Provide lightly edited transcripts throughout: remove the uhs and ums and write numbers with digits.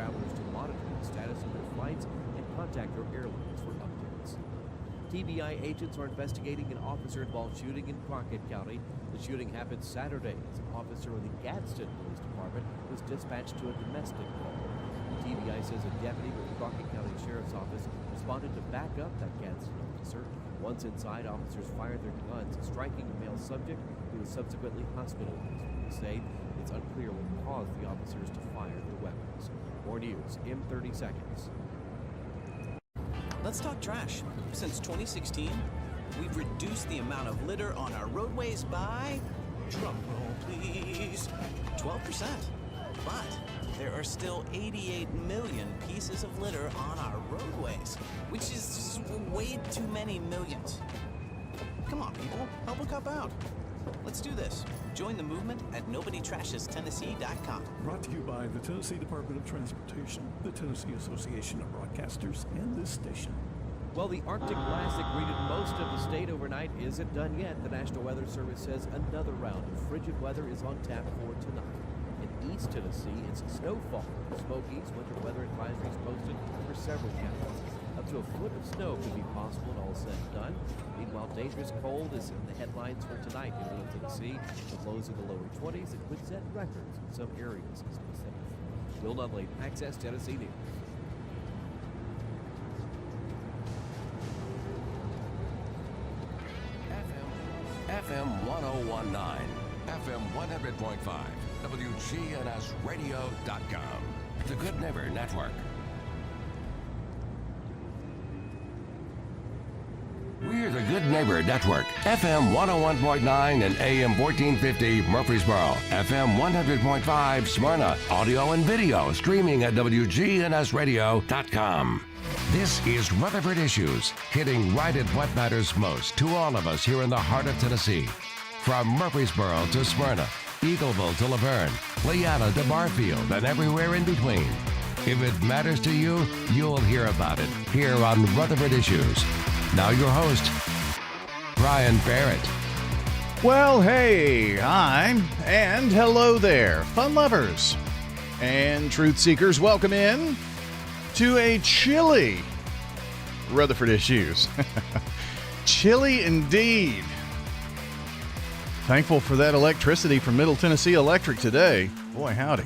travelers to monitor the status of their flights and contact their airlines for updates. TBI agents are investigating an officer-involved shooting in Crockett County. The shooting happened Saturday as an officer with the Gadsden Police Department was dispatched to a domestic call. The TBI says a deputy with the Crockett County Sheriff's Office responded to back up that Gadsden officer. Once inside, officers fired their guns, striking a male subject who was subsequently hospitalized. Police say it's unclear what caused the officers to fire their weapons. More news in 30 seconds. Let's talk trash. Since 2016, we've reduced the amount of litter on our roadways by, drum roll please, 12%. But there are still 88 million pieces of litter on our roadways, which is way too many millions. Come on, people, help a cop out. Let's do this. Join the movement at NobodyTrashesTennessee.com. Brought to you by the Tennessee Department of Transportation, the Tennessee Association of Broadcasters, and this station. Well, the Arctic blast that greeted most of the state overnight isn't done yet. The National Weather Service says another round of frigid weather is on tap for tonight. In East Tennessee, it's snowfall. The Smokies, winter weather advisories posted for several counties. Up to a foot of snow could be possible when all said and done. Meanwhile, dangerous cold is in the headlines for tonight in Middle Tennessee. The lows in the lower 20s and could set records in some areas specific. Will Dudley, Access Tennessee News. FM 1019, FM 100.5, WGNSradio.com. The Good Neighbor Network. We're the Good Neighbor Network. FM 101.9 and AM 1450 Murfreesboro. FM 100.5 Smyrna. Audio and video streaming at WGNSradio.com. This is Rutherford Issues, hitting right at what matters most to all of us here in the heart of Tennessee. From Murfreesboro to Smyrna, Eagleville to Laverne, Leanna to Barfield, and everywhere in between. If it matters to you, you'll hear about it here on Rutherford Issues. Now your host, Brian Barrett. Well, hey, hi, and hello there, fun lovers and truth seekers. Welcome in to a chilly Rutherford Issues. Chilly indeed. Thankful for that electricity from Middle Tennessee Electric today. Boy, howdy.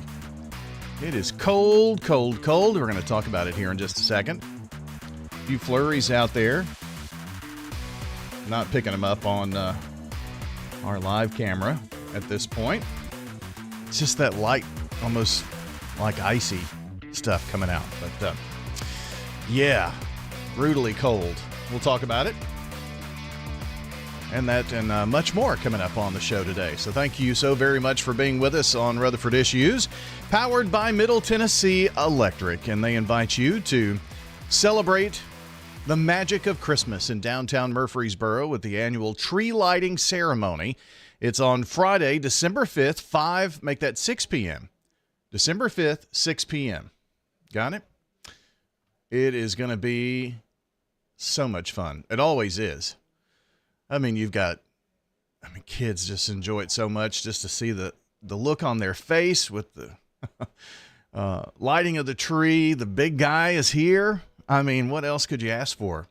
It is cold, cold, cold. We're going to talk about it here in just a second. A few flurries out there. Not picking them up on our live camera at this point. It's just that light, almost like icy stuff coming out. But yeah, brutally cold. We'll talk about it. And that and much more coming up on the show today. So thank you so very much for being with us on Rutherford Issues, powered by Middle Tennessee Electric. And they invite you to celebrate the magic of Christmas in downtown Murfreesboro with the annual tree lighting ceremony. It's on Friday, December 5th, make that 6 p.m. December 5th, 6 p.m. Got it? It is going to be so much fun. It always is. I mean, kids just enjoy it so much just to see the look on their face with the lighting of the tree. The big guy is here. I mean, what else could you ask for?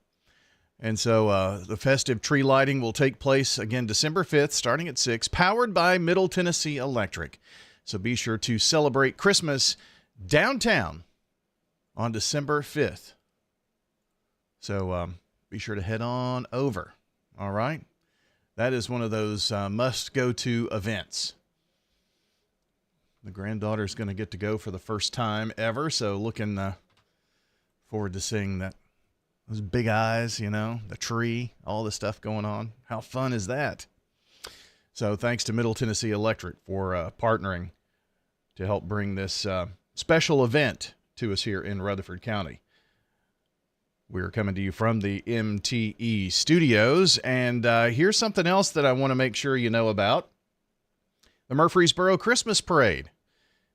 And so the festive tree lighting will take place again December 5th, starting at 6, powered by Middle Tennessee Electric. So be sure to celebrate Christmas downtown on December 5th. So be sure to head on over. All right? That is one of those must-go-to events. The granddaughter's going to get to go for the first time ever, so looking forward to seeing that. Those big eyes, the tree, all the stuff going on. How fun is that? So thanks to Middle Tennessee Electric for partnering to help bring this special event to us here in Rutherford County. We're coming to you from the MTE studios, and here's something else that I want to make sure you know about. The Murfreesboro Christmas Parade.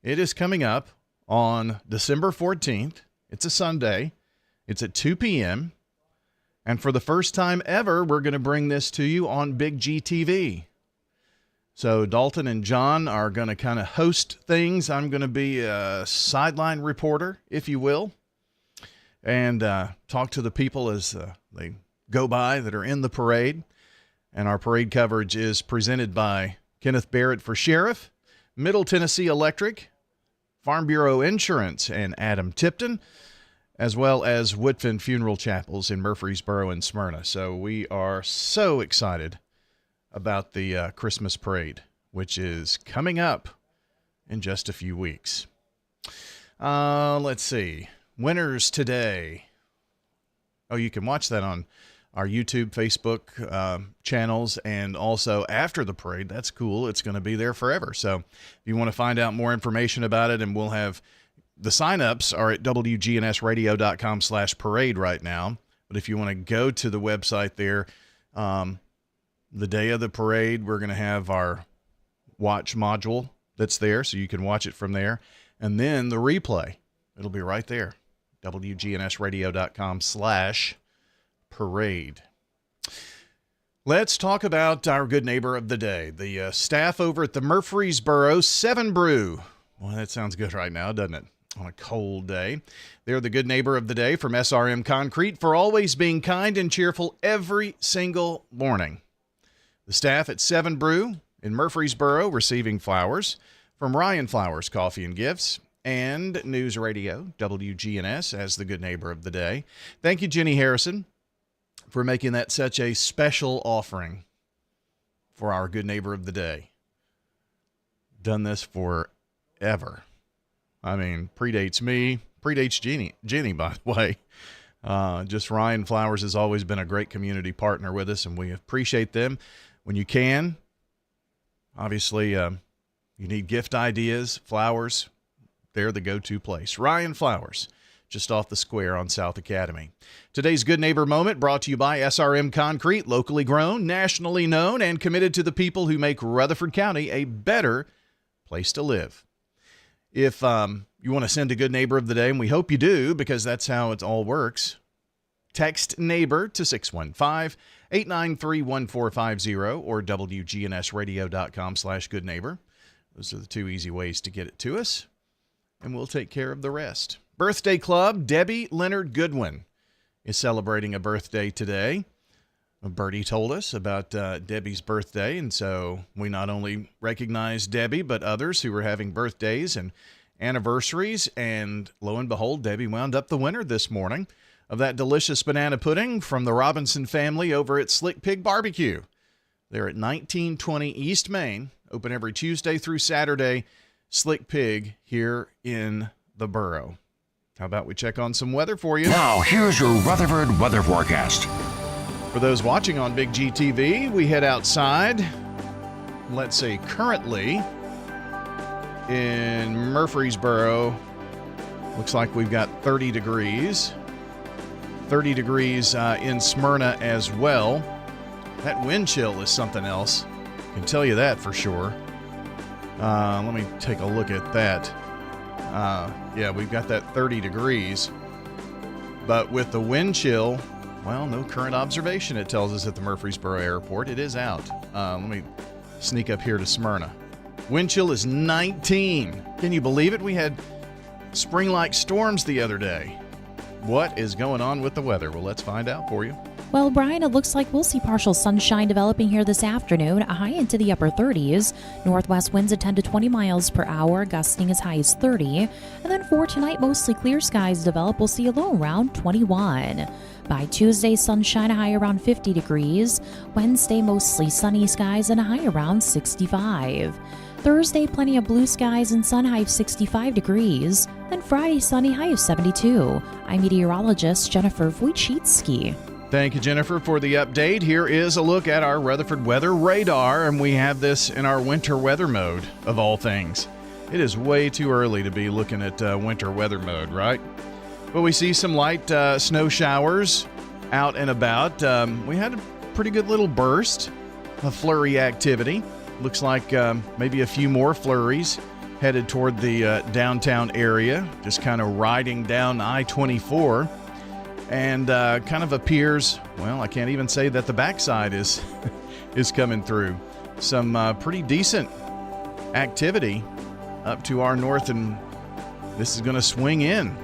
It is coming up on December 14th. It's a Sunday. It's at 2 p.m., and for the first time ever, we're going to bring this to you on Big GTV. So Dalton and John are going to kind of host things. I'm going to be a sideline reporter, if you will, and talk to the people as they go by that are in the parade. And our parade coverage is presented by Kenneth Barrett for Sheriff, Middle Tennessee Electric, Farm Bureau Insurance, and Adam Tipton, as well as Woodfin Funeral Chapels in Murfreesboro and Smyrna. So we are so excited about the Christmas parade, which is coming up in just a few weeks. Let's see. Winners today. Oh, you can watch that on our YouTube, Facebook channels, and also after the parade. That's cool. It's going to be there forever. So if you want to find out more information about it, and we'll have the sign-ups are at wgnsradio.com/parade right now. But if you want to go to the website there, the day of the parade, we're going to have our watch module that's there, so you can watch it from there. And then the replay, it'll be right there, wgnsradio.com/parade. Let's talk about our good neighbor of the day, the staff over at the Murfreesboro 7 Brew. Well, that sounds good right now, doesn't it? On a cold day. They're the good neighbor of the day from SRM Concrete for always being kind and cheerful every single morning. The staff at 7 Brew in Murfreesboro receiving flowers from Ryan Flowers Coffee and Gifts and News Radio, WGNS, as the good neighbor of the day. Thank you, Jenny Harrison, for making that such a special offering for our good neighbor of the day. Done this forever. I mean, predates me, predates Jenny, by the way. Just Ryan Flowers has always been a great community partner with us, and we appreciate them. When you can, obviously, you need gift ideas, flowers, they're the go-to place. Ryan Flowers, just off the square on South Academy. Today's Good Neighbor Moment brought to you by SRM Concrete, locally grown, nationally known, and committed to the people who make Rutherford County a better place to live. If you want to send a good neighbor of the day, and we hope you do, because that's how it all works, text neighbor to 615-893-1450 or wgnsradio.com/goodneighbor. Those are the two easy ways to get it to us, and we'll take care of the rest. Birthday Club, Debbie Leonard Goodwin is celebrating a birthday today. Bertie told us about Debbie's birthday, and so we not only recognize Debbie, but others who were having birthdays and anniversaries, and lo and behold, Debbie wound up the winner this morning of that delicious banana pudding from the Robinson family over at Slick Pig Barbecue. They're at 1920 East Main, open every Tuesday through Saturday, Slick Pig here in the borough. How about we check on some weather for you? Now, here's your Rutherford weather forecast. For those watching on Big GTV, we head outside. Let's see, currently in Murfreesboro, looks like we've got 30 degrees. 30 degrees in Smyrna as well. That wind chill is something else. I can tell you that for sure. Let me take a look at that. Yeah, we've got that 30 degrees. But with the wind chill, well, no current observation, it tells us at the Murfreesboro Airport. It is out. Let me sneak up here to Smyrna. Wind chill is 19. Can you believe it? We had spring-like storms the other day. What is going on with the weather? Well, let's find out for you. Well, Brian, it looks like we'll see partial sunshine developing here this afternoon, a high into the upper 30s. Northwest winds at 10 to 20 miles per hour, gusting as high as 30. And then for tonight, mostly clear skies develop. We'll see a low around 21. By Tuesday, sunshine, a high around 50 degrees. Wednesday, mostly sunny skies and a high around 65. Thursday, plenty of blue skies and sun, high of 65 degrees. Then Friday, sunny, high of 72. I'm meteorologist Jennifer Wojcicki. Thank you, Jennifer, for the update. Here is a look at our Rutherford weather radar, and we have this in our winter weather mode, of all things. It is way too early to be looking at winter weather mode, right? But we see some light snow showers out and about. We had a pretty good little burst of flurry activity. Looks like maybe a few more flurries headed toward the downtown area, just kind of riding down I-24. And kind of appears, well, I can't even say that the backside is coming through. some pretty decent activity up to our north, and this is going to swing in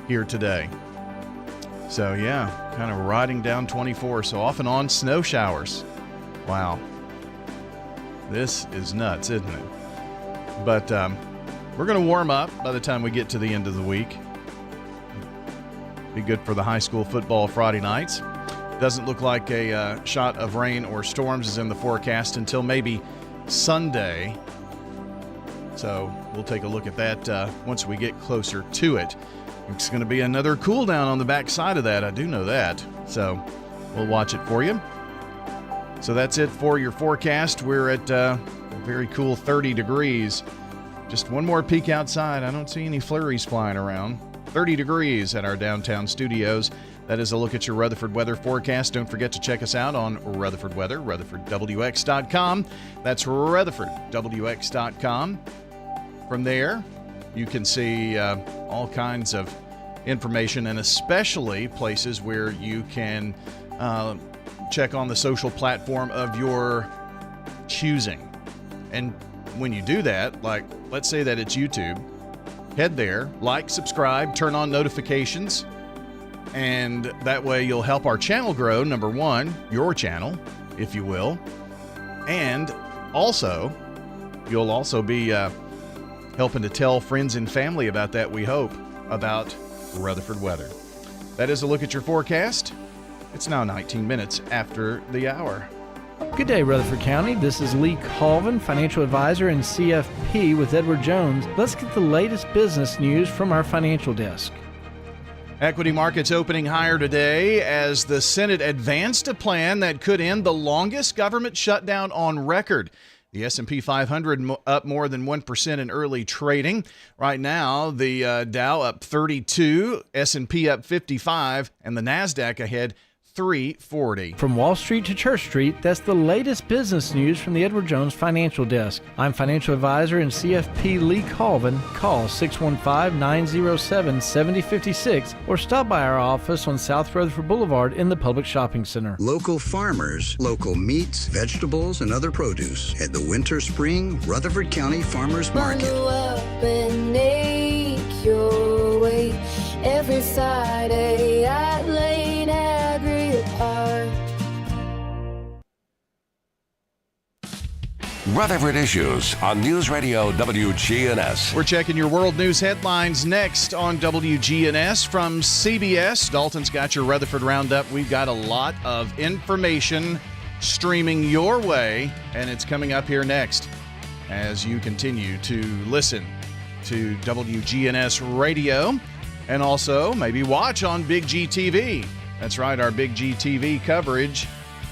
here today. So yeah, kind of riding down 24. So off and on snow showers. Wow. This is nuts, isn't it? But we're going to warm up by the time we get to the end of the week. Be good for the high school football Friday nights. Doesn't look like a shot of rain or storms is in the forecast until maybe Sunday. So we'll take a look at that once we get closer to it. It's going to be another cool down on the backside of that. I do know that. So we'll watch it for you. So that's it for your forecast. We're at a very cool 30 degrees. Just one more peek outside. I don't see any flurries flying around. 30 degrees at our downtown studios. That is a look at your Rutherford weather forecast. Don't forget to check us out on Rutherford Weather, RutherfordWX.com. That's RutherfordWX.com. From there, you can see all kinds of information, and especially places where you can check on the social platform of your choosing. And when you do that, like let's say that it's YouTube, head there, like, subscribe, turn on notifications, and that way you'll help our channel grow, number one, your channel, if you will. And also, you'll also be helping to tell friends and family about that, we hope, about Rutherford weather. That is a look at your forecast. It's now 19 minutes after the hour. Good day, Rutherford County. This is Lee Colvin, financial advisor and CFP with Edward Jones. Let's get the latest business news from our financial desk. Equity markets opening higher today as the Senate advanced a plan that could end the longest government shutdown on record. The S&P 500 up more than 1% in early trading. Right now, the Dow up 32, S&P up 55, and the NASDAQ ahead 340. From Wall Street to Church Street, that's the latest business news from the Edward Jones Financial Desk. I'm financial advisor and CFP Lee Colvin. Call 615-907-7056 or stop by our office on South Rutherford Boulevard in the Public Shopping Center. Local farmers, local meats, vegetables, and other produce at the Winter Spring Rutherford County Farmers Market. Bundle up and make your way every Friday at Lane Agri Park. Rutherford Issues on News Radio WGNS. We're checking your world news headlines next on WGNS from CBS. Dalton's got your Rutherford Roundup. We've got a lot of information streaming your way, and it's coming up here next as you continue to listen to WGNS Radio and also maybe watch on Big G TV. That's right, our Big G TV coverage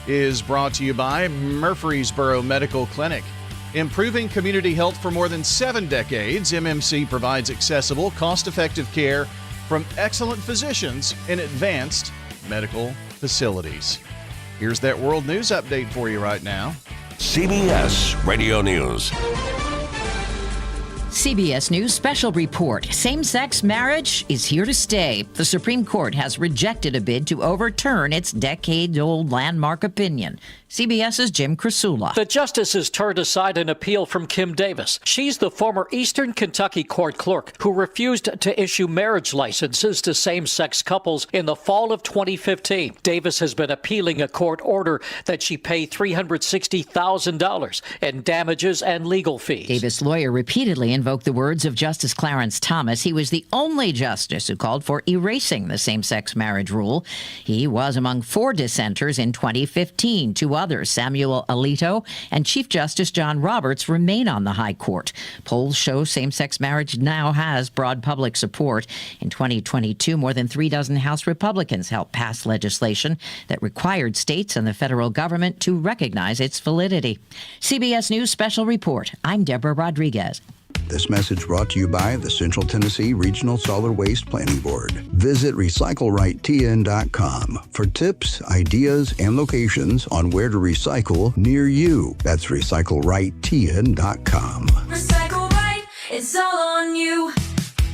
is brought to you by Murfreesboro Medical Clinic. Improving community health for more than 7 decades, MMC provides accessible, cost-effective care from excellent physicians in advanced medical facilities. Here's that world news update for you right now. CBS Radio News. CBS News special report. Same-sex marriage is here to stay. The Supreme Court has rejected a bid to overturn its decade-old landmark opinion. CBS's Jim Krasula. The justices turned aside an appeal from Kim Davis. She's the former Eastern Kentucky court clerk who refused to issue marriage licenses to same-sex couples in the fall of 2015. Davis has been appealing a court order that she pay $360,000 in damages and legal fees. Davis' lawyer repeatedly invoked the words of Justice Clarence Thomas. He was the only justice who called for erasing the same-sex marriage rule. He was among 4 dissenters in 2015. 2 others, Samuel Alito and Chief Justice John Roberts, remain on the High Court. Polls show same-sex marriage now has broad public support. In 2022, more than 36 House Republicans helped pass legislation that required states and the federal government to recognize its validity. CBS News Special Report. I'm Deborah Rodriguez. This message brought to you by the Central Tennessee Regional Solid Waste Planning Board. Visit RecycleRightTN.com for tips, ideas, and locations on where to recycle near you. That's RecycleRightTN.com. Recycle right, it's all on you.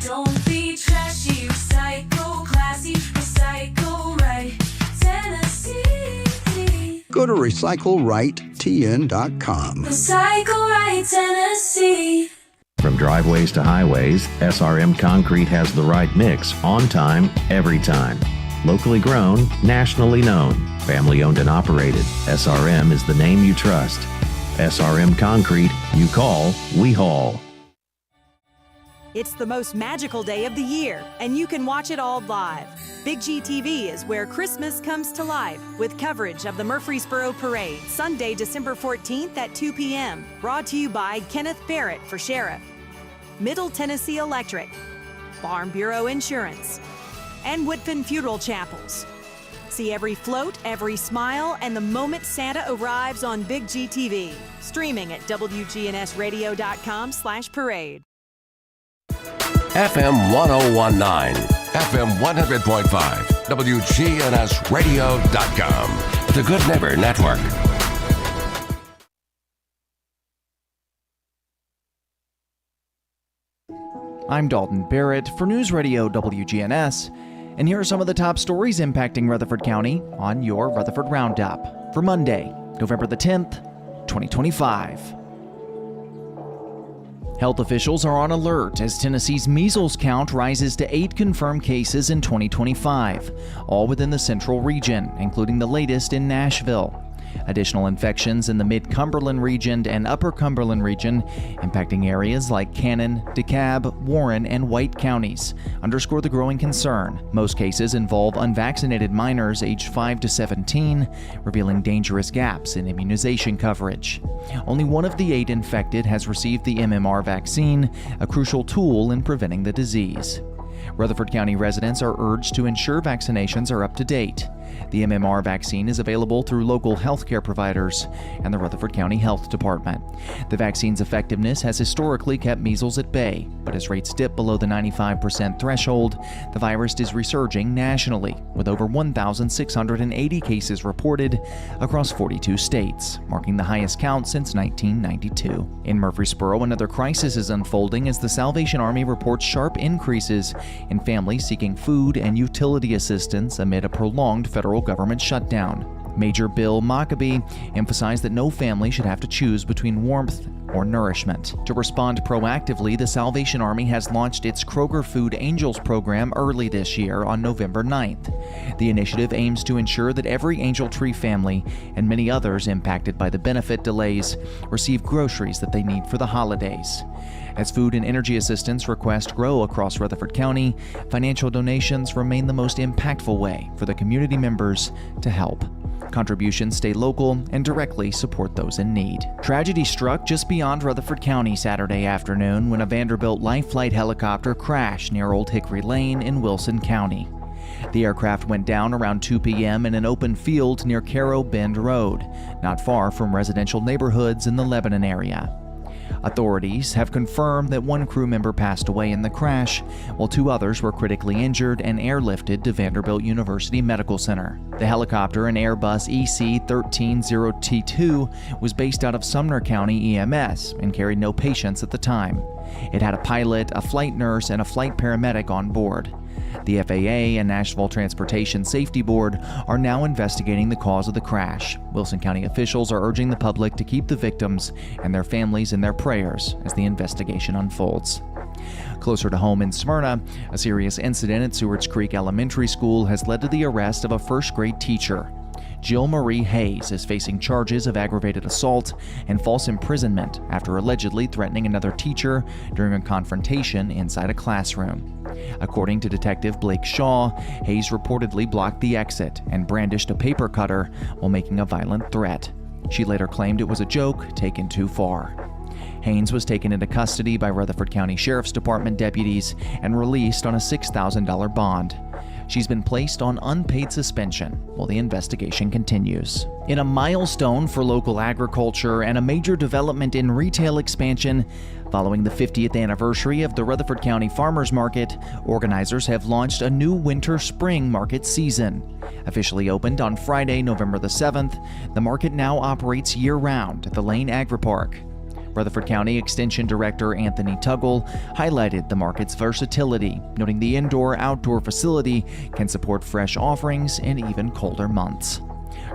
Don't be trashy, recycle classy, recycle right. Tennessee. Go to RecycleRightTN.com. wgntn.com. Recycle right, Tennessee. From driveways to highways, SRM Concrete has the right mix, on time, every time. Locally grown, nationally known, family owned and operated, SRM is the name you trust. SRM Concrete, you call, we haul. It's the most magical day of the year, and you can watch it all live. Big G TV is where Christmas comes to life with coverage of the Murfreesboro Parade, Sunday, December 14th at 2 p.m. Brought to you by Kenneth Barrett for Sheriff, Middle Tennessee Electric, Farm Bureau Insurance, and Woodfin Funeral Chapels. See every float, every smile, and the moment Santa arrives on Big G TV. Streaming at wgnsradio.com/parade. FM 1019, FM 100.5, wgnsradio.com. The Good Neighbor Network. I'm Dalton Barrett for News Radio WGNS, and here are some of the top stories impacting Rutherford County on your Rutherford Roundup for Monday, November the 10th, 2025. Health officials are on alert as Tennessee's measles count rises to 8 confirmed cases in 2025, all within the central region, including the latest in Nashville. Additional infections in the Mid-Cumberland region and Upper Cumberland region, impacting areas like Cannon, DeKalb, Warren, and White counties, underscore the growing concern. Most cases involve unvaccinated minors aged 5 to 17, revealing dangerous gaps in immunization coverage. Only one of the 8 infected has received the MMR vaccine, a crucial tool in preventing the disease. Rutherford County residents are urged to ensure vaccinations are up to date. The MMR vaccine is available through local healthcare providers and the Rutherford County Health Department. The vaccine's effectiveness has historically kept measles at bay, but as rates dip below the 95% threshold, the virus is resurging nationally, with over 1,680 cases reported across 42 states, marking the highest count since 1992. In Murfreesboro, another crisis is unfolding as the Salvation Army reports sharp increases in families seeking food and utility assistance amid a prolonged federal government shutdown. Major Bill Maccabee emphasized that no family should have to choose between warmth or nourishment. To respond proactively, the Salvation Army has launched its Kroger Food Angels program early this year on November 9th. The initiative aims to ensure that every Angel Tree family and many others impacted by the benefit delays receive groceries that they need for the holidays. As food and energy assistance requests grow across Rutherford County, financial donations remain the most impactful way for the community members to help. Contributions stay local and directly support those in need. Tragedy struck just beyond Rutherford County Saturday afternoon when a Vanderbilt Life Flight helicopter crashed near Old Hickory Lane in Wilson County. The aircraft went down around 2 p.m. in an open field near Caro Bend Road, not far from residential neighborhoods in the Lebanon area. Authorities have confirmed that one crew member passed away in the crash, while 2 others were critically injured and airlifted to Vanderbilt University Medical Center. The helicopter, an Airbus EC-130T2, was based out of Sumner County EMS and carried no patients at the time. It had a pilot, a flight nurse, and a flight paramedic on board. The FAA and Nashville Transportation Safety Board are now investigating the cause of the crash. Wilson County officials are urging the public to keep the victims and their families in their prayers as the investigation unfolds. Closer to home in Smyrna, a serious incident at Seward's Creek Elementary School has led to the arrest of a first-grade teacher. Jill Marie Hayes is facing charges of aggravated assault and false imprisonment after allegedly threatening another teacher during a confrontation inside a classroom. According to Detective Blake Shaw, Hayes reportedly blocked the exit and brandished a paper cutter while making a violent threat. She later claimed it was a joke taken too far. Haynes was taken into custody by Rutherford County Sheriff's Department deputies and released on a $6,000 bond. She's been placed on unpaid suspension while the investigation continues. In a milestone for local agriculture and a major development in retail expansion, following the 50th anniversary of the Rutherford County Farmers Market, organizers have launched a new winter-spring market season. Officially opened on Friday, November the 7th, the market now operates year-round at the Lane Agri-Park. Rutherford County Extension Director Anthony Tuggle highlighted the market's versatility, noting the indoor-outdoor facility can support fresh offerings in even colder months.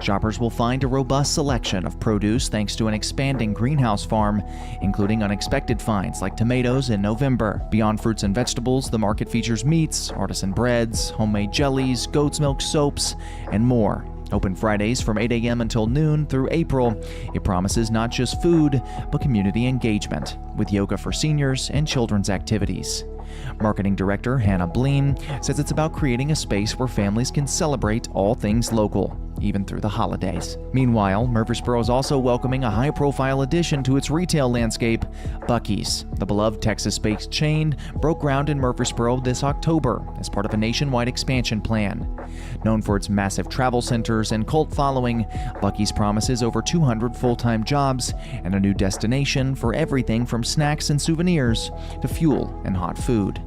Shoppers will find a robust selection of produce thanks to an expanding greenhouse farm, including unexpected finds like tomatoes in November. Beyond fruits and vegetables, the market features meats, artisan breads, homemade jellies, goat's milk soaps, and more. Open Fridays from 8 a.m. until noon through April, it promises not just food, but community engagement, with yoga for seniors and children's activities. Marketing Director Hannah Bleen says it's about creating a space where families can celebrate all things local, even through the holidays. Meanwhile, Murfreesboro is also welcoming a high-profile addition to its retail landscape, Buc-ee's. The beloved Texas-based chain broke ground in Murfreesboro this October as part of a nationwide expansion plan. Known for its massive travel centers and cult following, Buc-ee's promises over 200 full-time jobs and a new destination for everything from snacks and souvenirs to fuel and hot food.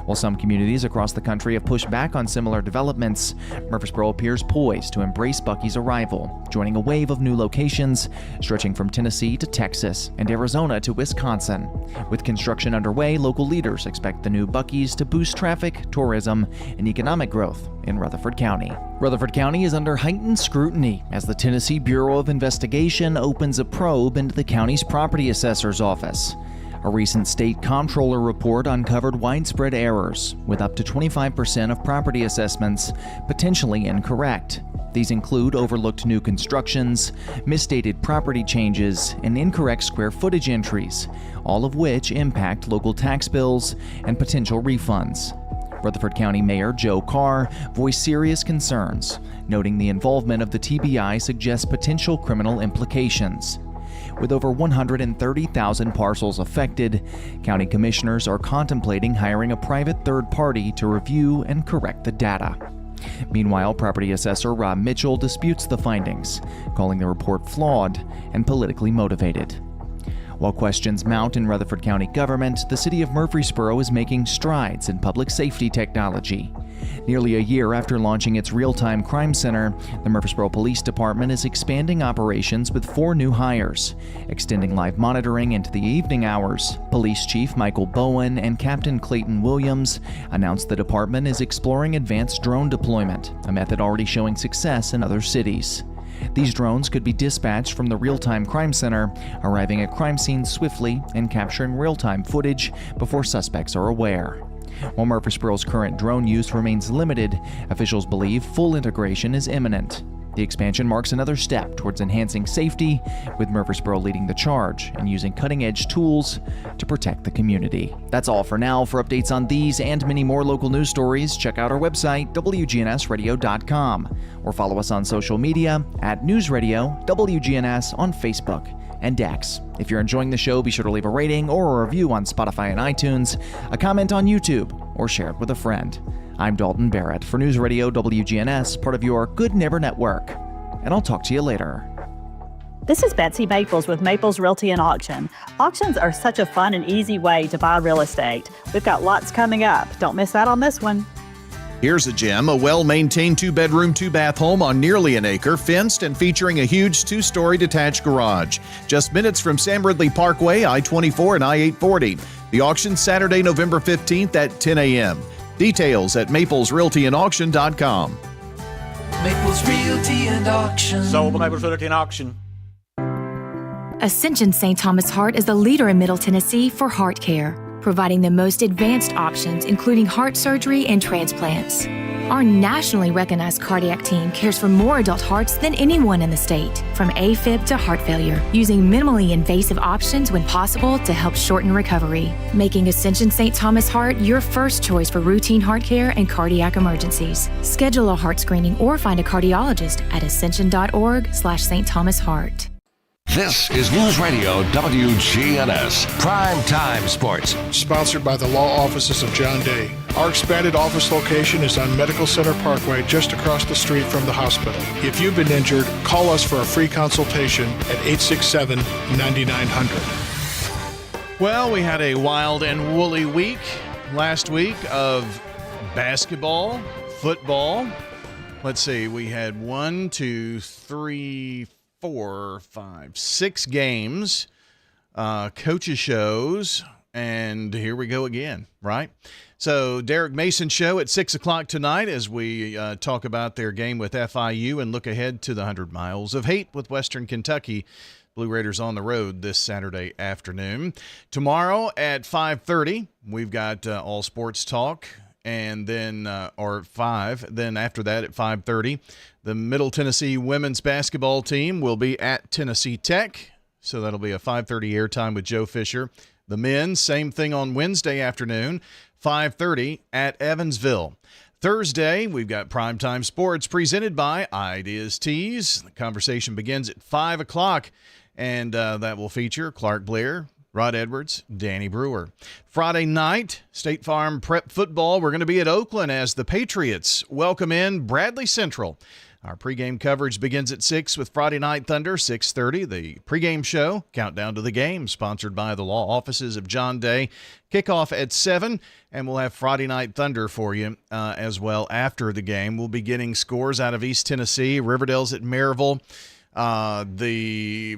While some communities across the country have pushed back on similar developments, Murfreesboro appears poised to embrace Buc-ee's arrival, joining a wave of new locations stretching from Tennessee to Texas and Arizona to Wisconsin. With construction underway, local leaders expect the new Buc-ee's to boost traffic, tourism, and economic growth in Rutherford County. Rutherford County is under heightened scrutiny as the Tennessee Bureau of Investigation opens a probe into the county's property assessor's office. A recent state comptroller report uncovered widespread errors, with up to 25% of property assessments potentially incorrect. These include overlooked new constructions, misstated property changes, and incorrect square footage entries, all of which impact local tax bills and potential refunds. Rutherford County Mayor Joe Carr voiced serious concerns, noting the involvement of the TBI suggests potential criminal implications. With over 130,000 parcels affected, county commissioners are contemplating hiring a private third party to review and correct the data. Meanwhile, property assessor Rob Mitchell disputes the findings, calling the report flawed and politically motivated. While questions mount in Rutherford County government, the city of Murfreesboro is making strides in public safety technology. Nearly a year after launching its real-time crime center, the Murfreesboro Police Department is expanding operations with 4 new hires, extending live monitoring into the evening hours. Police Chief Michael Bowen and Captain Clayton Williams announced the department is exploring advanced drone deployment, a method already showing success in other cities. These drones could be dispatched from the real-time crime center, arriving at crime scenes swiftly and capturing real-time footage before suspects are aware. While Murfreesboro's current drone use remains limited, officials believe full integration is imminent. The expansion marks another step towards enhancing safety, with Murfreesboro leading the charge and using cutting-edge tools to protect the community. That's all for now. For updates on these and many more local news stories, check out our website, wgnsradio.com, or follow us on social media at News Radio WGNS on Facebook and X. If you're enjoying the show, be sure to leave a rating or a review on Spotify and iTunes, a comment on YouTube, or share it with a friend. I'm Dalton Barrett for News Radio WGNS, part of your Good Neighbor Network, and I'll talk to you later. This is Betsy Maples with Maples Realty and Auction. Auctions are such a fun and easy way to buy real estate. We've got lots coming up. Don't miss out on this one. Here's a gem, a well-maintained 2-bedroom, 2-bath home on nearly an acre, fenced and featuring a huge 2-story detached garage. Just minutes from Sam Ridley Parkway, I-24 and I-840. The auction Saturday, November 15th at 10 a.m. Details at maplesrealtyandauction.com. Maples Realty and Auction. Sold by Maples Realty and Auction. Ascension St. Thomas Heart is the leader in Middle Tennessee for heart care, providing the most advanced options, including heart surgery and transplants. Our nationally recognized cardiac team cares for more adult hearts than anyone in the state, from AFib to heart failure, using minimally invasive options when possible to help shorten recovery, making Ascension St. Thomas Heart your first choice for routine heart care and cardiac emergencies. Schedule a heart screening or find a cardiologist at ascension.org/St. Thomas Heart. This is News Radio WGNS Prime Time Sports. Sponsored by the law offices of John Day. Our expanded office location is on Medical Center Parkway, just across the street from the hospital. If you've been injured, call us for a free consultation at 867-9900. Well, we had a wild and woolly week last week of basketball, football. Let's see, we had 6 games, coaches shows, And here we go again, right? So Derek Mason show at 6 o'clock tonight as we talk about their game with FIU and look ahead to the 100 Miles of Hate with Western Kentucky. Blue Raiders on the road this Saturday afternoon. Tomorrow at 5:30, we've got All Sports Talk. And then, or 5, then after that at 5:30, the Middle Tennessee women's basketball team will be at Tennessee Tech. So that'll be a 5:30 airtime with Joe Fisher. The men, same thing on Wednesday afternoon, 5:30 at Evansville. Thursday, we've got Primetime Sports presented by Ideas Tees. The conversation begins at 5 o'clock, and that will feature Clark Blair, Rod Edwards, Danny Brewer. Friday night, State Farm Prep Football. We're going to be at Oakland as the Patriots welcome in Bradley Central. Our pregame coverage begins at 6 with Friday Night Thunder, 6:30. The pregame show, Countdown to the Game, sponsored by the law offices of John Day. Kickoff at 7, and we'll have Friday Night Thunder for you as well after the game. We'll be getting scores out of East Tennessee. Riverdale's at Maryville. The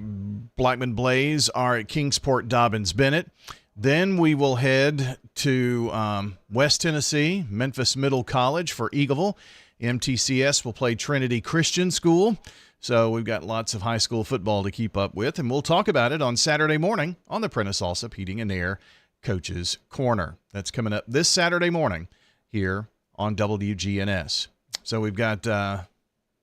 Blackman Blaze are at Kingsport Dobbins Bennett. Then we will head to West Tennessee, Memphis Middle College for Eagleville. MTCS will play Trinity Christian School. So we've got lots of high school football to keep up with, and we'll talk about it on Saturday morning on the Prentice Allsup Heating and Air Coach's Corner. That's coming up this Saturday morning here on WGNS. So we've got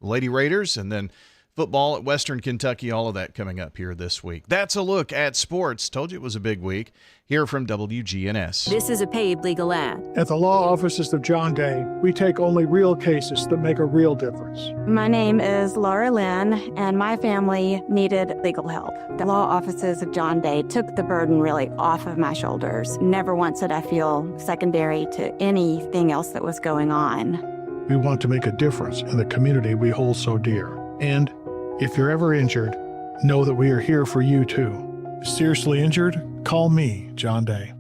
Lady Raiders and then football at Western Kentucky, all of that coming up here this week. That's a look at sports. Told you it was a big week. Here from WGNS. This is a paid legal ad. At the law offices of John Day, we take only real cases that make a real difference. My name is Laura Lynn, and my family needed legal help. The law offices of John Day took the burden really off of my shoulders. Never once did I feel secondary to anything else that was going on. We want to make a difference in the community we hold so dear. And if you're ever injured, know that we are here for you too. Seriously injured? Call me, John Day.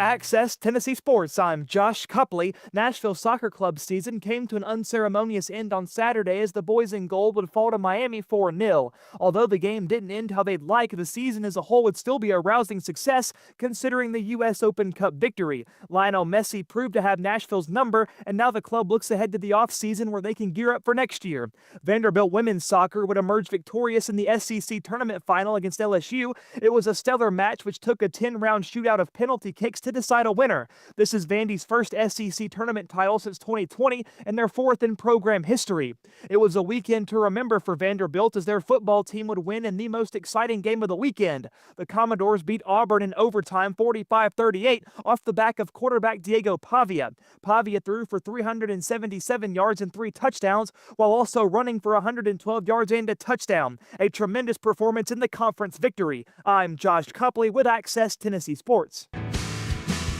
Access Tennessee Sports. I'm Josh Copley. Nashville Soccer Club season came to an unceremonious end on Saturday as the boys in gold would fall to Miami 4-0. Although the game didn't end how they'd like, the season as a whole would still be a rousing success considering the U.S. Open Cup victory. Lionel Messi proved to have Nashville's number, and now the club looks ahead to the offseason where they can gear up for next year. Vanderbilt women's soccer would emerge victorious in the SEC tournament final against LSU. It was a stellar match which took a 10-round shootout of penalty kicks to decide a winner. This is Vandy's first SEC tournament title since 2020 and their fourth in program history. It was a weekend to remember for Vanderbilt as their football team would win in the most exciting game of the weekend. The Commodores beat Auburn in overtime 45-38 off the back of quarterback Diego Pavia. Pavia threw for 377 yards and 3 touchdowns while also running for 112 yards and a touchdown. A tremendous performance in the conference victory. I'm Josh Copley with Access Tennessee Sports.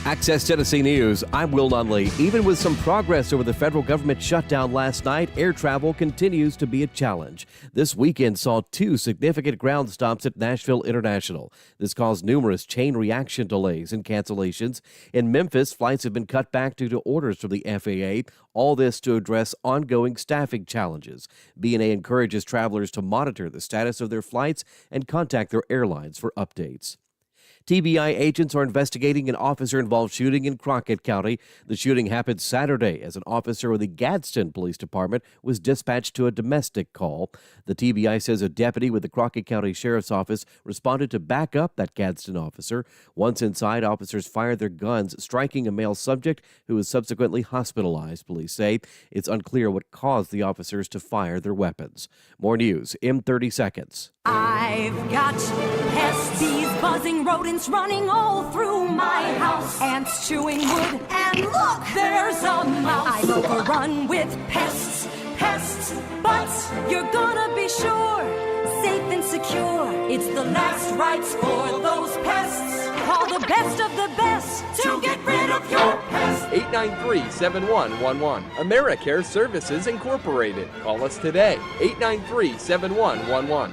Access Tennessee News, I'm Will Nunley. Even with some progress over the federal government shutdown last night, air travel continues to be a challenge. This weekend saw 2 significant ground stops at Nashville International. This caused numerous chain reaction delays and cancellations. In Memphis, flights have been cut back due to orders from the FAA. All this to address ongoing staffing challenges. B&A encourages travelers to monitor the status of their flights and contact their airlines for updates. TBI agents are investigating an officer-involved shooting in Crockett County. The shooting happened Saturday as an officer with the Gadsden Police Department was dispatched to a domestic call. The TBI says a deputy with the Crockett County Sheriff's Office responded to back up that Gadsden officer. Once inside, officers fired their guns, striking a male subject who was subsequently hospitalized, police say. It's unclear what caused the officers to fire their weapons. More news in 30 seconds. I've got pests, bees, buzzing, rodents running all through my house. Ants chewing wood, and look, there's a mouse. I'm overrun with pests, but you're gonna be sure, safe and secure. It's the last rites for those pests. Call the best of the best to get rid of your pests. 893-7111. AmeriCare Services Incorporated. Call us today. 893-7111.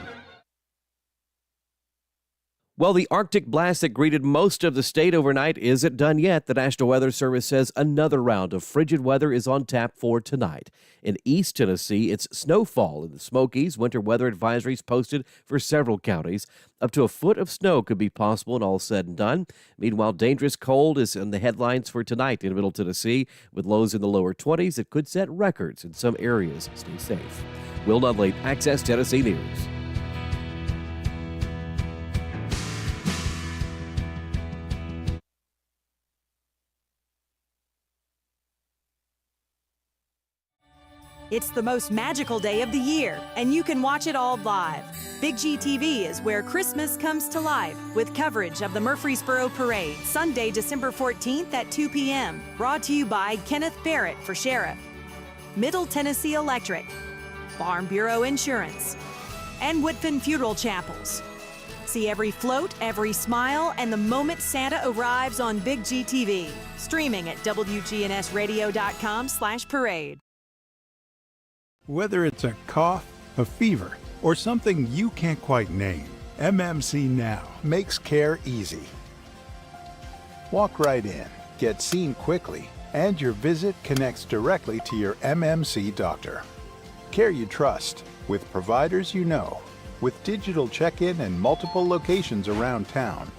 Well, the Arctic blast that greeted most of the state overnight isn't done yet. The National Weather Service says another round of frigid weather is on tap for tonight. In East Tennessee, it's snowfall in the Smokies. Winter weather advisories posted for several counties. Up to a foot of snow could be possible when all said and done. Meanwhile, dangerous cold is in the headlines for tonight in Middle Tennessee. With lows in the lower 20s, it could set records in some areas. Stay safe. Will Dudley, Access Tennessee News. It's the most magical day of the year, and you can watch it all live. Big G TV is where Christmas comes to life with coverage of the Murfreesboro Parade, Sunday, December 14th at 2 p.m. Brought to you by Kenneth Barrett for Sheriff, Middle Tennessee Electric, Farm Bureau Insurance, and Woodfin Funeral Chapels. See every float, every smile, and the moment Santa arrives on Big G TV. Streaming at wgnsradio.com/parade. Whether it's a cough, a fever, or something you can't quite name, MMC Now makes care easy. Walk right in, get seen quickly, and your visit connects directly to your MMC doctor. Care you trust, with providers you know, with digital check-in and multiple locations around town.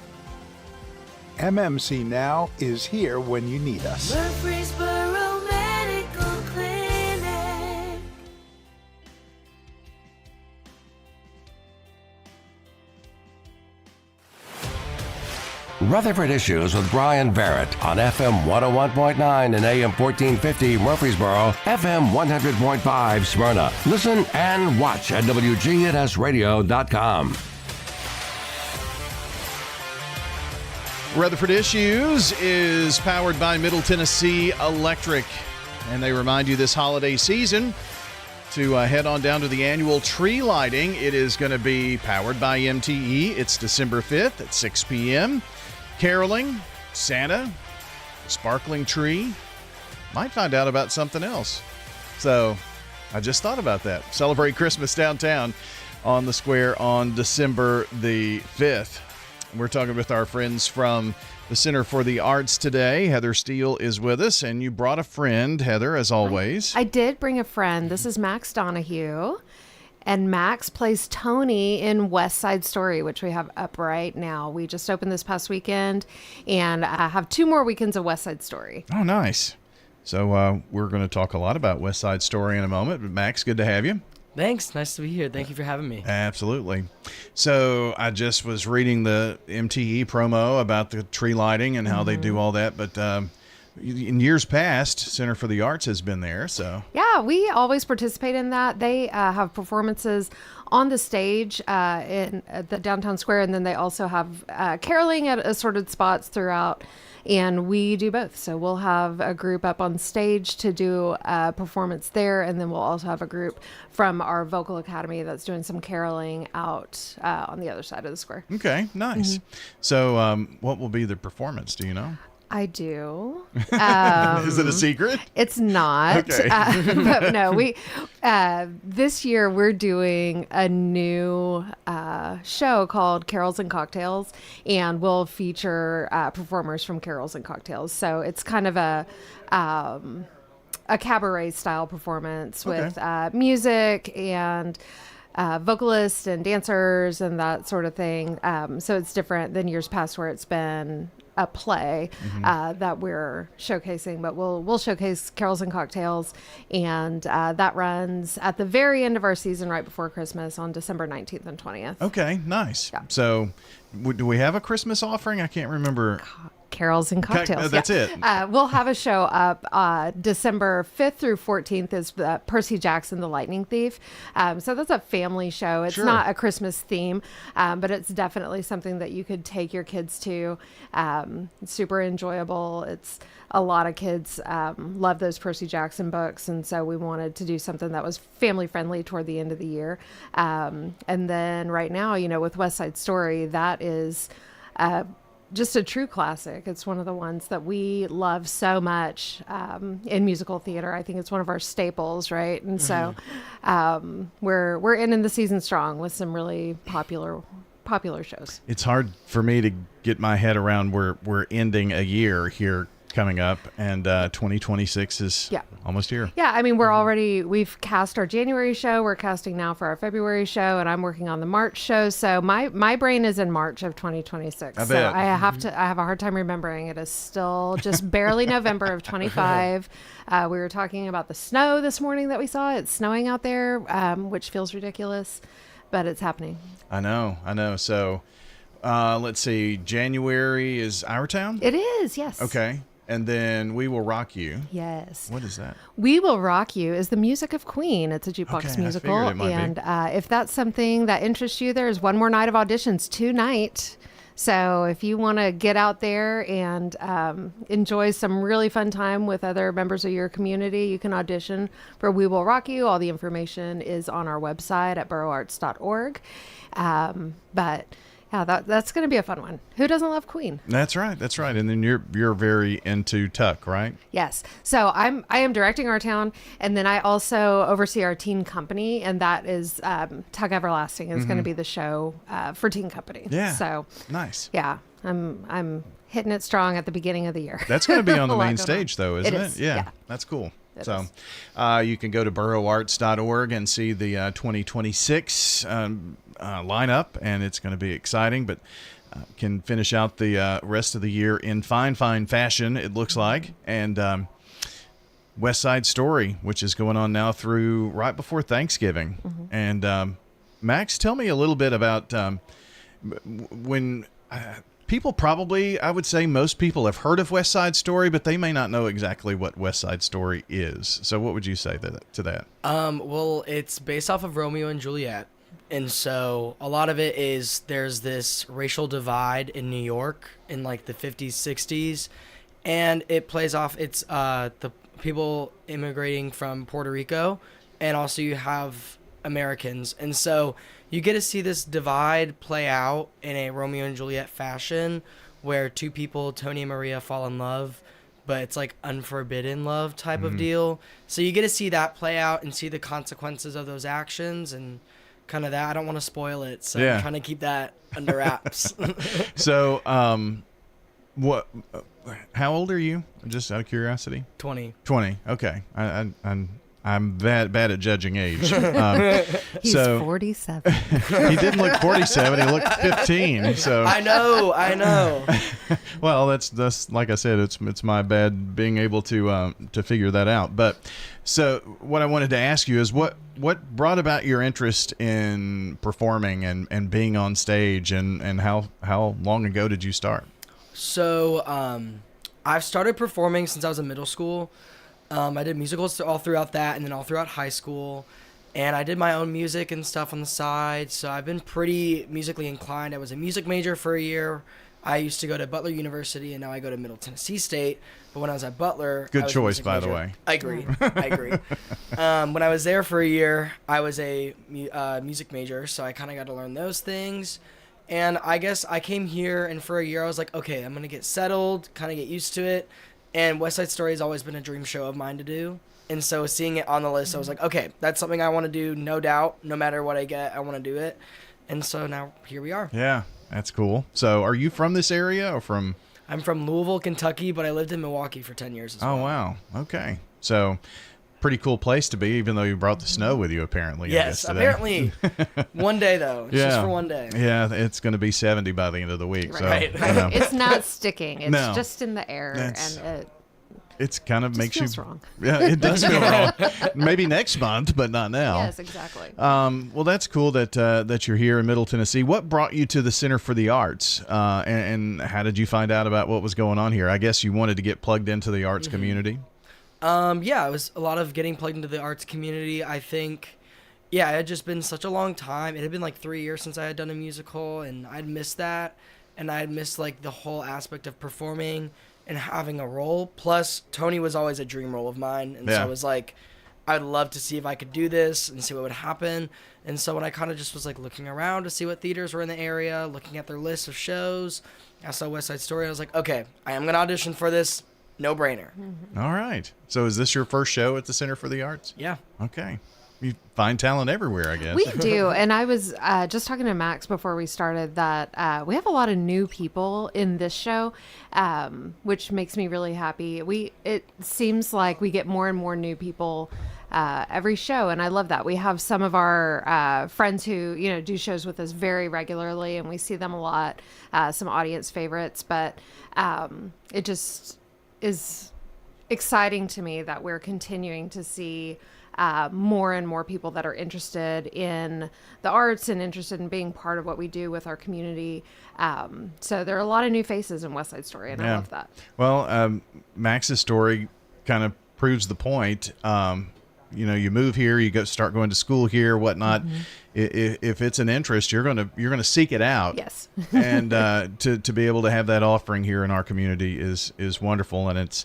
MMC Now is here when you need us. Murfreesboro Medical Clinic. Rutherford Issues with Brian Barrett on FM 101.9 and AM 1450 Murfreesboro, FM 100.5 Smyrna. Listen and watch at wgnsradio.com. Rutherford Issues is powered by Middle Tennessee Electric, and they remind you this holiday season to head on down to the annual tree lighting. It is going to be powered by MTE. It's December 5th at 6 p.m. Caroling, Santa, sparkling tree. Might find out about something else. So I just thought about that. Celebrate Christmas downtown on the square on December the 5th. We're talking with our friends from the Center for the Arts today. Heather Steele is with us, and you brought a friend, Heather, as always. I did bring a friend. This is Max Donahue, and Max plays Tony in West Side Story, which we have up right now. We just opened this past weekend, and I have 2 more weekends of West Side Story. Oh, nice. So we're going to talk a lot about West Side Story in a moment. But Max, good to have you. Thanks. Nice to be here. Thank you for having me. Absolutely. So I just was reading the MTE promo about the tree lighting and how they do all that. But in years past, Center for the Arts has been there. So yeah, we always participate in that. They have performances on the stage in the downtown square, and then they also have caroling at assorted spots throughout. And we do both. So we'll have a group up on stage to do a performance there. And then we'll also have a group from our vocal academy that's doing some caroling out on the other side of the square. Okay, nice. So what will be the performance? Do you know? I do. Is it a secret? It's not. Okay. But no, we this year we're doing a new show called Carols and Cocktails, and we'll feature performers from Carols and Cocktails. So it's kind of a cabaret style performance with music and vocalists and dancers and that sort of thing. So it's different than years past where it's been a play that we're showcasing, but we'll showcase Carols and Cocktails, and that runs at the very end of our season right before Christmas on December 19th and 20th. Okay, nice. Yeah. So do we have a Christmas offering? I can't remember. Carols and Cocktails. That's it. We'll have a show up December 5th through 14th is Percy Jackson, the Lightning Thief. So that's a family show. It's not a Christmas theme, but it's definitely something that you could take your kids to. It's super enjoyable. It's a lot of kids love those Percy Jackson books, and so we wanted to do something that was family friendly toward the end of the year. And then right now, with West Side Story, that is just a true classic. It's one of the ones that we love so much in musical theater. I think it's one of our staples, right? And so we're ending the season strong with some really popular popular shows. It's hard for me to get my head around we're ending a year here coming up, and 2026 is almost here. Yeah, I mean, we've cast our January show. We're casting now for our February show, and I'm working on the March show. So my brain is in March of 2026. I bet. So I have a hard time remembering. It is still just barely November of 25. We were talking about the snow this morning that we saw. It's snowing out there, which feels ridiculous, but it's happening. I know. So let's see. January is Our Town? It is, yes. Okay. And then We Will Rock You. Yes. What is that? We Will Rock You is the music of Queen. It's a jukebox musical. I figured it might and if that's something that interests you, there's one more night of auditions tonight. So if you want to get out there and enjoy some really fun time with other members of your community, you can audition for We Will Rock You. All the information is on our website at borougharts.org. But yeah, that's going to be a fun one. Who doesn't love Queen? That's right. And then you're very into Tuck, right? Yes. So I am directing Our Town, and then I also oversee our teen company, and that is Tuck Everlasting is going to be the show for teen company. Yeah. So nice. Yeah, I'm hitting it strong at the beginning of the year. That's going to be on the main stage, though, isn't it? Yeah. That's cool. So you can go to boroughlarts.org and see the 2026 lineup, and it's going to be exciting, but can finish out the rest of the year in fine fashion, it looks like. And West Side Story, which is going on now through right before Thanksgiving. And Max, tell me a little bit about when people probably, I would say most people have heard of West Side Story, but they may not know exactly what West Side Story is. So what would you say to that? Well, it's based off of Romeo and Juliet. And so a lot of it is there's this racial divide in New York in like the 50s, 60s. And it plays off, it's the people immigrating from Puerto Rico. And also you have Americans. And so you get to see this divide play out in a Romeo and Juliet fashion where two people, Tony and Maria, fall in love, but it's like unforbidden love type of deal. So you get to see that play out and see the consequences of those actions and kind of that. I don't want to spoil it, so I'm trying to keep that under wraps. So, how old are you? Just out of curiosity. 20. 20. Okay. I'm bad at judging age. He's 47. He didn't look 47. He looked 15. So I know. Well, that's like I said. It's my bad being able to figure that out. But so what I wanted to ask you is what brought about your interest in performing and being on stage, and how long ago did you start? So I've started performing since I was in middle school. I did musicals all throughout that and then all throughout high school. And I did my own music and stuff on the side. So I've been pretty musically inclined. I was a music major for a year. I used to go to Butler University, and now I go to Middle Tennessee State. But when I was at Butler... Good choice, by the way. I agree. When I was there for a year, I was a music major, so I kind of got to learn those things. And I guess I came here, and for a year I was like, okay, I'm going to get settled, kind of get used to it. And West Side Story has always been a dream show of mine to do. And so seeing it on the list, I was like, okay, that's something I want to do, no doubt. No matter what I get, I want to do it. And so now here we are. Yeah, that's cool. So are you from this area or from... I'm from Louisville, Kentucky, but I lived in Milwaukee for 10 years as well. Oh, wow. Okay. So pretty cool place to be, even though you brought the snow with you, apparently. Yes, apparently. One day, though. It's just for one day. Yeah, it's going to be 70 by the end of the week. Right. So, you know. It's not sticking. It's No. just in the air. And it's kind of makes feels you wrong. Yeah, it does feel wrong. Maybe next month, but not now. Yes, exactly. Well, that's cool that you're here in Middle Tennessee. What brought you to the Center for the Arts, and how did you find out about what was going on here? I guess you wanted to get plugged into the arts community. Yeah, it was a lot of getting plugged into the arts community. I think, it had just been such a long time. It had been like 3 years since I had done a musical, and I'd missed that, and I'd missed like the whole aspect of performing and having a role. Plus, Tony was always a dream role of mine, and so I was like, I'd love to see if I could do this and see what would happen. And so when I kind of just was like looking around to see what theaters were in the area, looking at their list of shows, I saw West Side Story. I was like, okay, I am gonna audition for this. No brainer. All right. So is this your first show at the Center for the Arts? Yeah. Okay. you find talent everywhere, I guess. We do. And I was just talking to Max before we started that we have a lot of new people in this show, which makes me really happy. It seems like we get more and more new people every show, and I love that. We have some of our friends who do shows with us very regularly, and we see them a lot, some audience favorites, but it just is exciting to me that we're continuing to see more and more people that are interested in the arts and interested in being part of what we do with our community. So there are a lot of new faces in West Side Story, and I love that. Well, Max's story kind of proves the point. You move here, you start going to school here, whatnot. Mm-hmm. If it's an interest, you're gonna seek it out. Yes. And to be able to have that offering here in our community is wonderful, and it's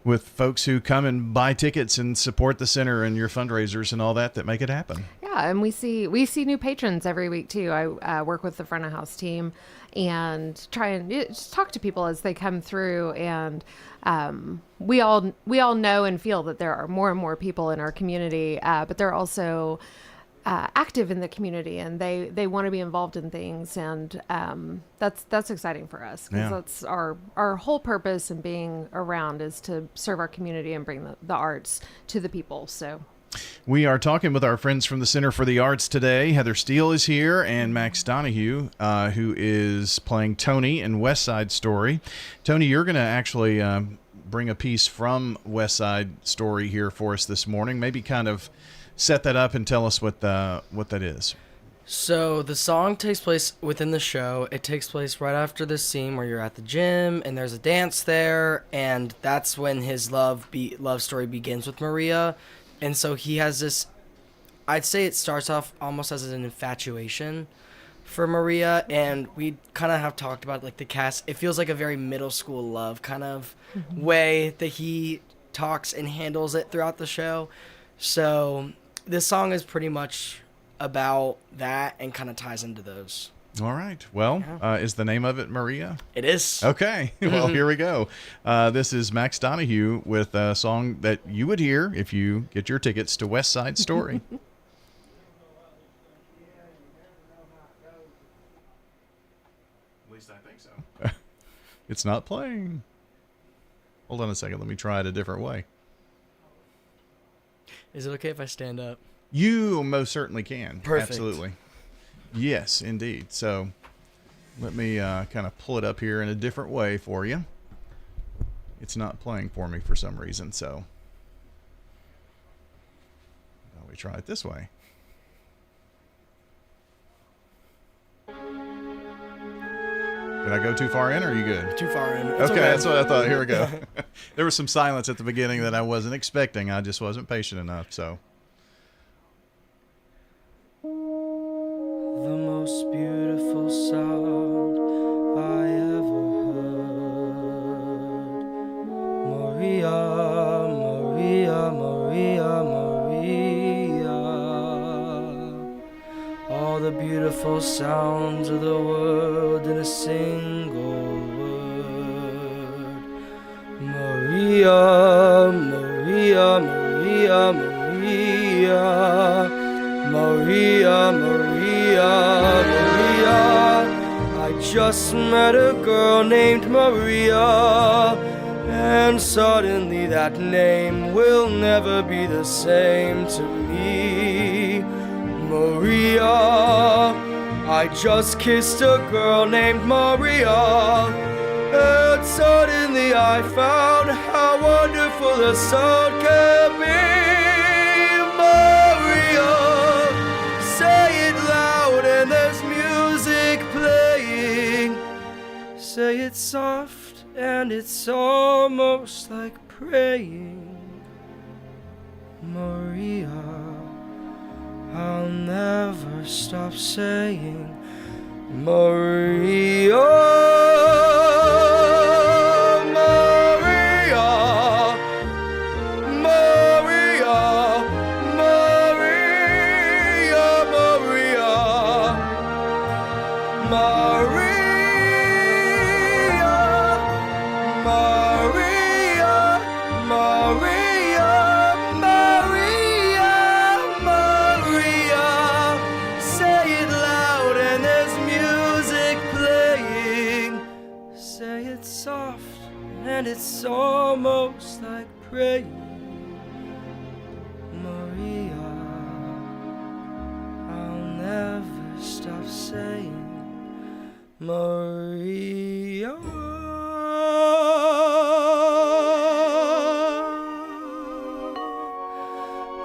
with folks who come and buy tickets and support the center and your fundraisers and all that make it happen. Yeah, and we see new patrons every week too. I work with the front of house team and try and just talk to people as they come through, and we all know and feel that there are more and more people in our community, but they're also active in the community, and they want to be involved in things, and that's exciting for us, because that's our whole purpose in being around is to serve our community and bring the arts to the people. So we are talking with our friends from the Center for the Arts today. Heather Steele is here, and Max Donahue, who is playing Tony in West Side Story. Tony, you're going to actually bring a piece from West Side Story here for us this morning. Maybe kind of set that up and tell us what that is. So the song takes place within the show. It takes place right after this scene where you're at the gym and there's a dance there, and that's when his love story begins with Maria. And so he has this, I'd say it starts off almost as an infatuation for Maria, and we kind of have talked about like the cast. It feels like a very middle school love kind of way that he talks and handles it throughout the show. So this song is pretty much about that and kind of ties into those. All right. Well, is the name of it Maria? It is. Okay. Well, here we go. This is Max Donahue with a song that you would hear if you get your tickets to West Side Story. At least I think so. It's not playing. Hold on a second. Let me try it a different way. Is it okay if I stand up? You most certainly can. Perfect. Absolutely. Yes, indeed. So let me kind of pull it up here in a different way for you. It's not playing for me for some reason, so let me try it this way. Did I go too far in, or are you good? Too far in. Okay, that's what I thought. Here we go. There was some silence at the beginning that I wasn't expecting. I just wasn't patient enough, so. The most beautiful sound I ever heard. Maria, Maria, Maria, Maria. All the beautiful sounds of the world in a single word. Maria, Maria, Maria, Maria. Maria, Maria, Maria. I just met a girl named Maria, and suddenly that name will never be the same to me. Maria, I just kissed a girl named Maria, and suddenly I found how wonderful the sound can be. And there's music playing. Say it soft and it's almost like praying. Maria, I'll never stop saying Maria. Maria, almost like praying. Maria, I'll never stop saying Maria.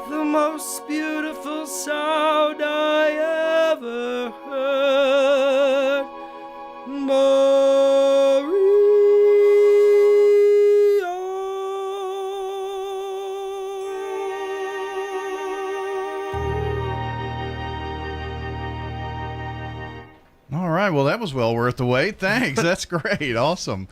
The most beautiful sound I ever heard. All right. Well, that was well worth the wait. Thanks. That's great. Awesome.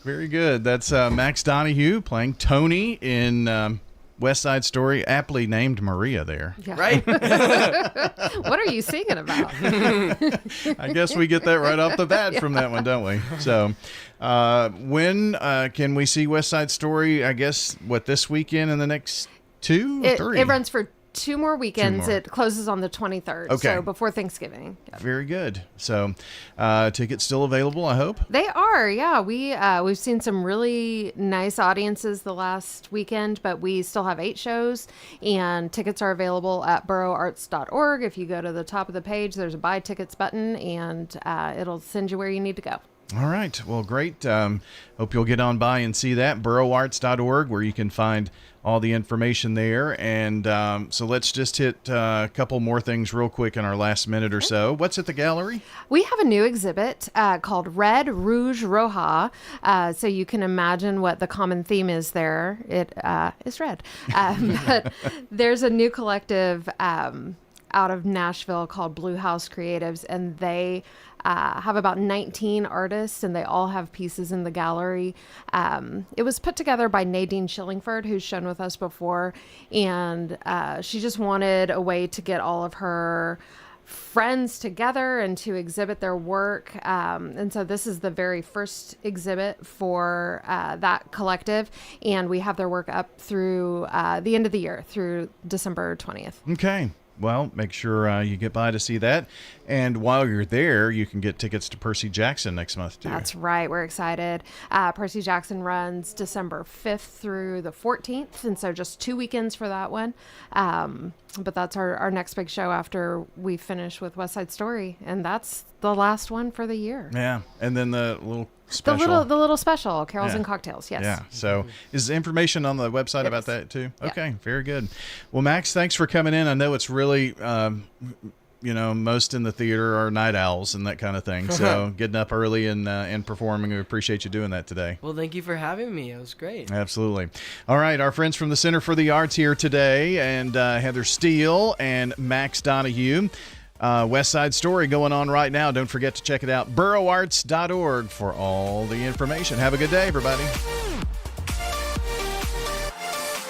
Very good. That's Max Donahue playing Tony in West Side Story, aptly named Maria there. Yeah. Right? What are you singing about? I guess we get that right off the bat from that one, don't we? So when can we see West Side Story? I guess, this weekend and the next 2 or 3? It runs for 2 more weekends. 2 more. It closes on the 23rd, Okay. so before Thanksgiving. Yep. Very good. So tickets still available, I hope? They are, yeah. We've seen some really nice audiences the last weekend, but we still have 8 shows, and tickets are available at borougharts.org. If you go to the top of the page, there's a buy tickets button, and it'll send you where you need to go. All right. Well, great. Hope you'll get on by and see that, borougharts.org, where you can find all the information there. And so let's just hit a couple more things real quick in our last minute or so. What's at the gallery? We have a new exhibit called Red Rouge Roja. So you can imagine what the common theme is there. It is red. But there's a new collective out of Nashville called Blue House Creatives, and they have about 19 artists, and they all have pieces in the gallery. It was put together by Nadine Schillingford, who's shown with us before, and she just wanted a way to get all of her friends together and to exhibit their work. And so this is the very first exhibit for that collective, and we have their work up through the end of the year, through December 20th. Okay. Well, make sure you get by to see that. And while you're there, you can get tickets to Percy Jackson next month, too. That's right. We're excited. Percy Jackson runs December 5th through the 14th, and so just 2 weekends for that one. But that's our next big show after we finish with West Side Story, and that's the last one for the year. Yeah, and then the little special. The little special, Carols and Cocktails, yes. Yeah, so is information on the website about that too? Okay, very good. Well, Max, thanks for coming in. I know it's really, most in the theater are night owls and that kind of thing. So getting up early and performing, we appreciate you doing that today. Well, thank you for having me. It was great. Absolutely. All right, our friends from the Center for the Arts here today, and Heather Steele and Max Donahue. West Side Story going on right now. Don't forget to check it out. borougharts.org for all the information. Have a good day, everybody.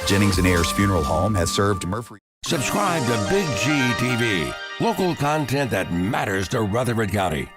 Jennings & Ayers Funeral Home has served Murphy. Subscribe to Big G TV. Local content that matters to Rutherford County.